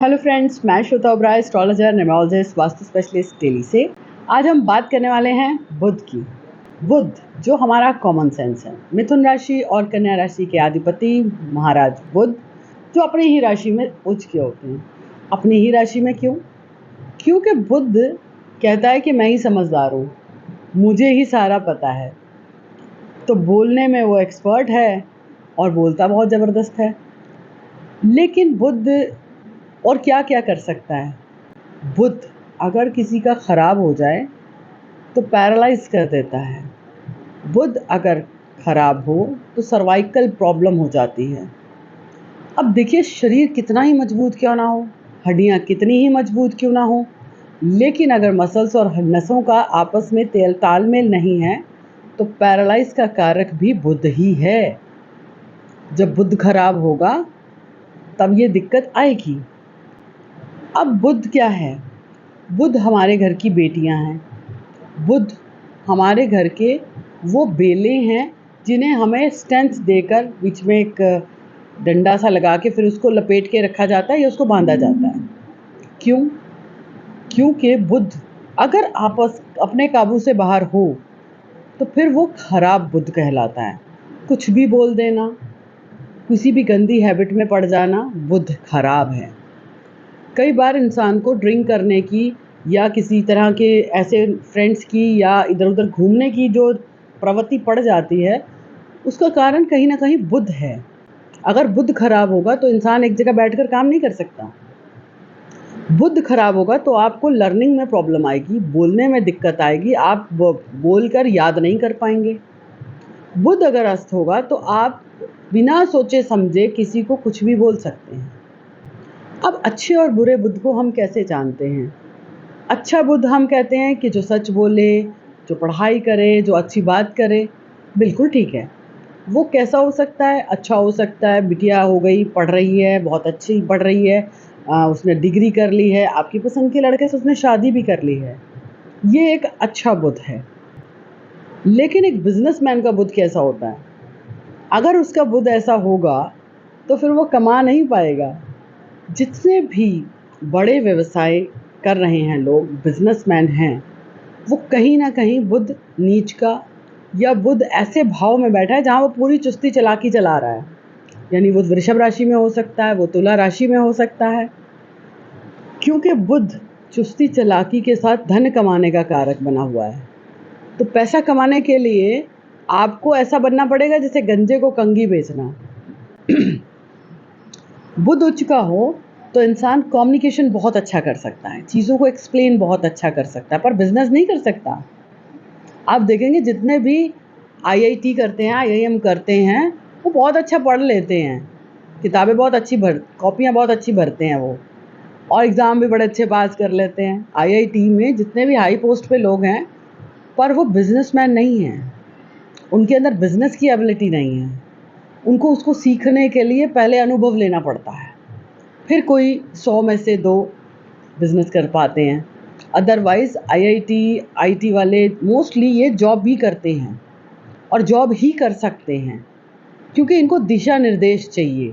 Hello friends, मैं Shweta Oberoi, astrologer, numerologist, vastu specialist Delhi से। आज हम बात करने वाले हैं बुध की। बुध जो हमारा कॉमन सेंस है, मिथुन राशि और कन्या राशि के अधिपति महाराज बुध, जो अपनी ही राशि में उच्च के होते हैं। अपनी ही राशि में क्यों? क्योंकि बुध कहता है कि मैं ही समझदार हूँ, मुझे ही सारा पता है। तो बोलने में वो एक्सपर्ट है और बोलता बहुत ज़बरदस्त है। लेकिन बुध और क्या क्या कर सकता है? बुध अगर किसी का खराब हो जाए तो पैरालाइज कर देता है। बुध अगर खराब हो तो सर्वाइकल प्रॉब्लम हो जाती है। अब देखिए, शरीर कितना ही मजबूत क्यों ना हो, हड्डियां कितनी ही मजबूत क्यों ना हो, लेकिन अगर मसल्स और नसों का आपस में तालमेल नहीं है तो पैरालाइज का कारक भी बुध ही है। जब बुध खराब होगा तब ये दिक्कत आएगी। अब बुध क्या है? बुध हमारे घर की बेटियां हैं। बुध हमारे घर के वो बेले हैं जिन्हें हमें स्ट्रेंथ देकर बीच में एक डंडा सा लगा के फिर उसको लपेट के रखा जाता है या उसको बांधा जाता है। क्यों? क्योंकि बुध अगर आपस अपने काबू से बाहर हो तो फिर वो खराब बुध कहलाता है। कुछ भी बोल देना, किसी भी गंदी हैबिट में पड़ जाना, बुध खराब है। कई बार इंसान को ड्रिंक करने की या किसी तरह के ऐसे फ्रेंड्स की या इधर उधर घूमने की जो प्रवृत्ति पड़ जाती है, उसका कारण कहीं ना कहीं बुध है। अगर बुध खराब होगा तो इंसान एक जगह बैठकर काम नहीं कर सकता। बुध खराब होगा तो आपको लर्निंग में प्रॉब्लम आएगी, बोलने में दिक्कत आएगी, आप बोलकर याद नहीं कर पाएंगे। बुध अगर अस्त होगा तो आप बिना सोचे समझे किसी को कुछ भी बोल सकते हैं। अब अच्छे और बुरे बुध को हम कैसे जानते हैं? अच्छा बुध हम कहते हैं कि जो सच बोले, जो पढ़ाई करे, जो अच्छी बात करे, बिल्कुल ठीक है। वो कैसा हो सकता है? अच्छा हो सकता है, बिटिया हो गई, पढ़ रही है, बहुत अच्छी पढ़ रही है, उसने डिग्री कर ली है, आपकी पसंद के लड़के से उसने शादी भी कर ली है, ये एक अच्छा बुध है। लेकिन एक बिजनेसमैन का बुध कैसा होता है? अगर उसका बुध ऐसा होगा तो फिर वो कमा नहीं पाएगा। जितने भी बड़े व्यवसाय कर रहे हैं लोग, बिजनेसमैन हैं, वो कहीं ना कहीं बुध नीच का या बुध ऐसे भाव में बैठा है जहाँ वो पूरी चुस्ती चालाकी चला रहा है। यानी वो वृषभ राशि में हो सकता है, वो तुला राशि में हो सकता है। क्योंकि बुध चुस्ती चालाकी के साथ धन कमाने का कारक बना हुआ है। तो पैसा कमाने के लिए आपको ऐसा बनना पड़ेगा जैसे गंजे को कंघी बेचना। बुध उच्च का हो तो इंसान कम्युनिकेशन बहुत अच्छा कर सकता है, चीज़ों को एक्सप्लेन बहुत अच्छा कर सकता है, पर बिजनेस नहीं कर सकता। आप देखेंगे जितने भी आईआईटी करते हैं, आईआईएम करते हैं, वो बहुत अच्छा पढ़ लेते हैं, किताबें बहुत अच्छी कॉपियाँ बहुत अच्छी भरते हैं वो, और एग्ज़ाम भी बड़े अच्छे पास कर लेते हैं। आईआईटी में जितने भी हाई पोस्ट पे लोग हैं, पर वो बिजनेसमैन नहीं हैं, उनके अंदर बिजनेस की एबिलिटी नहीं है। उनको उसको सीखने के लिए पहले अनुभव लेना पड़ता है, फिर कोई 100 में से 2 बिजनेस कर पाते हैं। अदरवाइज़ आईटी वाले मोस्टली ये जॉब भी करते हैं और जॉब ही कर सकते हैं, क्योंकि इनको दिशा निर्देश चाहिए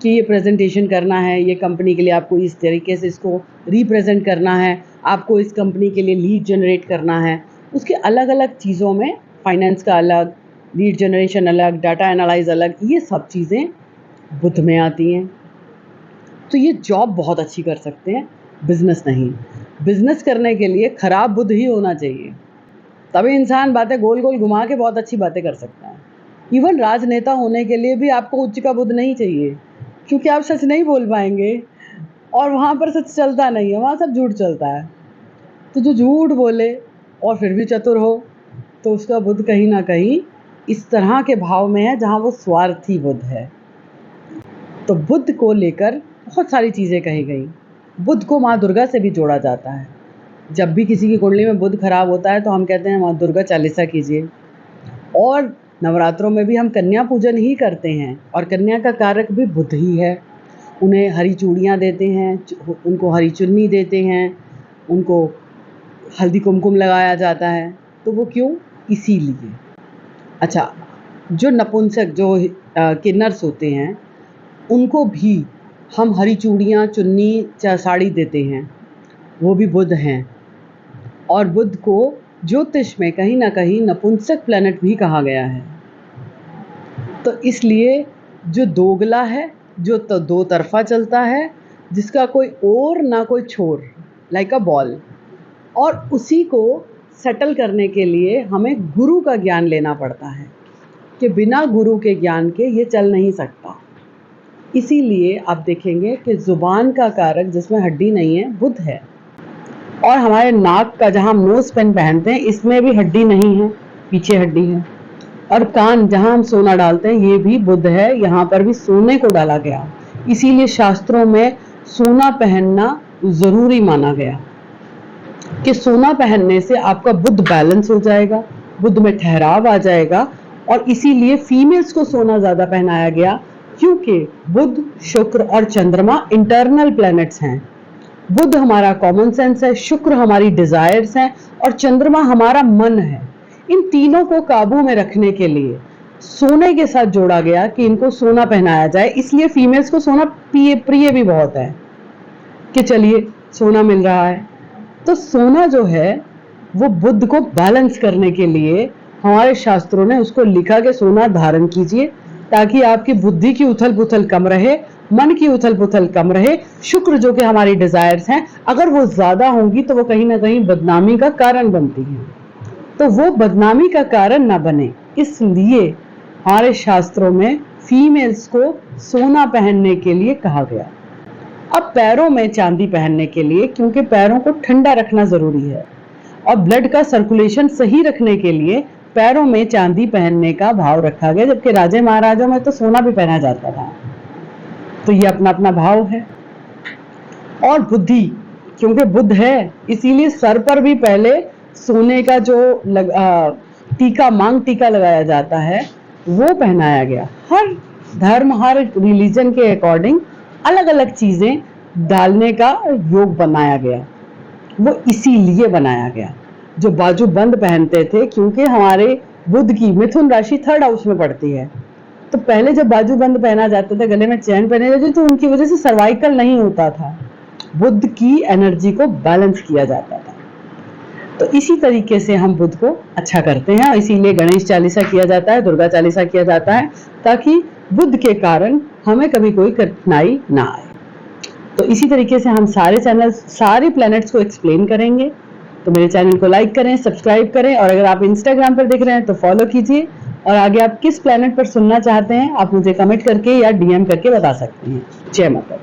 कि ये प्रेजेंटेशन करना है, ये कंपनी के लिए आपको इस तरीके से इसको रिप्रेजेंट करना है, आपको इस कंपनी के लिए लीड जनरेट करना है। उसके अलग अलग चीज़ों में फाइनेंस का अलग, लीड जनरेशन अलग, डाटा एनालाइज अलग, ये सब चीज़ें बुध में आती हैं। तो ये जॉब बहुत अच्छी कर सकते हैं, बिजनेस नहीं। बिजनेस करने के लिए खराब बुध ही होना चाहिए, तभी इंसान बातें गोल गोल घुमा के बहुत अच्छी बातें कर सकता है। इवन राजनेता होने के लिए भी आपको उच्च का बुध नहीं चाहिए, क्योंकि आप सच नहीं बोल पाएंगे और वहाँ पर सच चलता नहीं है, वहाँ सब झूठ चलता है। तो जो झूठ बोले और फिर भी चतुर हो, तो उसका बुध कहीं ना कहीं इस तरह के भाव में है जहाँ वो स्वार्थी बुध है। तो बुध को लेकर बहुत सारी चीज़ें कही गई। बुध को माँ दुर्गा से भी जोड़ा जाता है। जब भी किसी की कुंडली में बुध खराब होता है तो हम कहते हैं माँ दुर्गा चालीसा कीजिए। और नवरात्रों में भी हम कन्या पूजन ही करते हैं, और कन्या का कारक भी बुध ही है। उन्हें हरी चूड़ियाँ देते हैं, उनको हरी चुन्नी देते हैं, उनको हल्दी कुमकुम लगाया जाता है। तो वो क्यों? इसीलिए। अच्छा, जो नपुंसक, जो किन्नर्स होते हैं, उनको भी हम हरी चूड़ियाँ, चुन्नी, साड़ी देते हैं, वो भी बुध हैं। और बुध को ज्योतिष में कहीं ना कहीं नपुंसक प्लैनेट भी कहा गया है। तो इसलिए जो दोगला है, जो तो दो तरफा चलता है, जिसका कोई ओर ना कोई छोर, लाइक अ बॉल, और उसी को सेटल करने के लिए हमें गुरु का ज्ञान लेना पड़ता है कि बिना गुरु के ज्ञान के ये चल नहीं सकता। इसीलिए आप देखेंगे कि ज़ुबान का कारक जिसमें हड्डी नहीं है, बुध है। और हमारे नाक का, जहाँ हम नोज पेन पहनते हैं, इसमें भी हड्डी नहीं है, पीछे हड्डी है। और कान, जहाँ हम सोना डालते हैं, ये भी बुध है, यहाँ पर भी सोने को डाला गया। इसीलिए शास्त्रों में सोना पहनना ज़रूरी माना गया कि सोना पहनने से आपका बुध बैलेंस हो जाएगा, बुध में ठहराव आ जाएगा। और इसीलिए फीमेल्स को सोना ज़्यादा पहनाया गया, क्योंकि बुध, शुक्र और चंद्रमा इंटरनल प्लैनेट्स हैं। बुध हमारा कॉमन सेंस है, शुक्र हमारी डिजायर्स हैं और चंद्रमा हमारा मन है। इन तीनों को काबू में रखने के लिए सोने के साथ जोड़ा गया कि इनको सोना पहनाया जाए। इसलिए फीमेल्स को सोना प्रिय भी बहुत है कि चलिए सोना मिल रहा है। तो सोना जो है वो बुध को बैलेंस करने के लिए हमारे शास्त्रों ने उसको लिखा कि सोना धारण कीजिए, ताकि आपकी बुद्धि की उथल पुथल कम रहे, मन की उथल पुथल कम रहे। शुक्र जो कि हमारी डिजायर्स हैं, अगर वो ज्यादा होंगी तो वो कहीं ना कहीं बदनामी का कारण बनती हैं, तो वो बदनामी का कारण ना बने, इसलिए हमारे शास्त्रों में फीमेल्स को सोना पहनने के लिए कहा गया। अब पैरों में चांदी पहनने के लिए, क्योंकि पैरों को ठंडा रखना जरूरी है और ब्लड का सर्कुलेशन सही रखने के लिए पैरों में चांदी पहनने का भाव रखा गया। जबकि राजे महाराजों में तो सोना भी पहना जाता था। तो ये अपना अपना भाव है। और बुद्धि, क्योंकि बुध है, इसीलिए सर पर भी पहले सोने का जो टीका, मांग टीका लगाया जाता है, वो पहनाया गया। हर धर्म, हर रिलीजन के अकॉर्डिंग अलग अलग चीजें डालने का योग बनाया गया। वो इसीलिए बनाया गया। जो बाजू बंद पहनते थे, क्योंकि हमारे बुध की मिथुन राशि 3rd हाउस में पड़ती है, तो पहले जब बाजू बंद पहना जाता था, गले में चैन पहने जाते, तो उनकी वजह से सर्वाइकल नहीं होता था, बुध की एनर्जी को बैलेंस किया जाता था। तो इसी तरीके से हम बुध को अच्छा करते हैं, इसीलिए गणेश चालीसा किया जाता है, दुर्गा चालीसा किया जाता है, ताकि बुध के कारण हमें कभी कोई कठिनाई ना आए। तो इसी तरीके से हम सारे प्लैनेट्स को एक्सप्लेन करेंगे। तो मेरे चैनल को लाइक करें, सब्सक्राइब करें, और अगर आप इंस्टाग्राम पर देख रहे हैं तो फॉलो कीजिए। और आगे आप किस प्लैनेट पर सुनना चाहते हैं, आप मुझे कमेंट करके या DM करके बता सकते हैं। जय माता दी।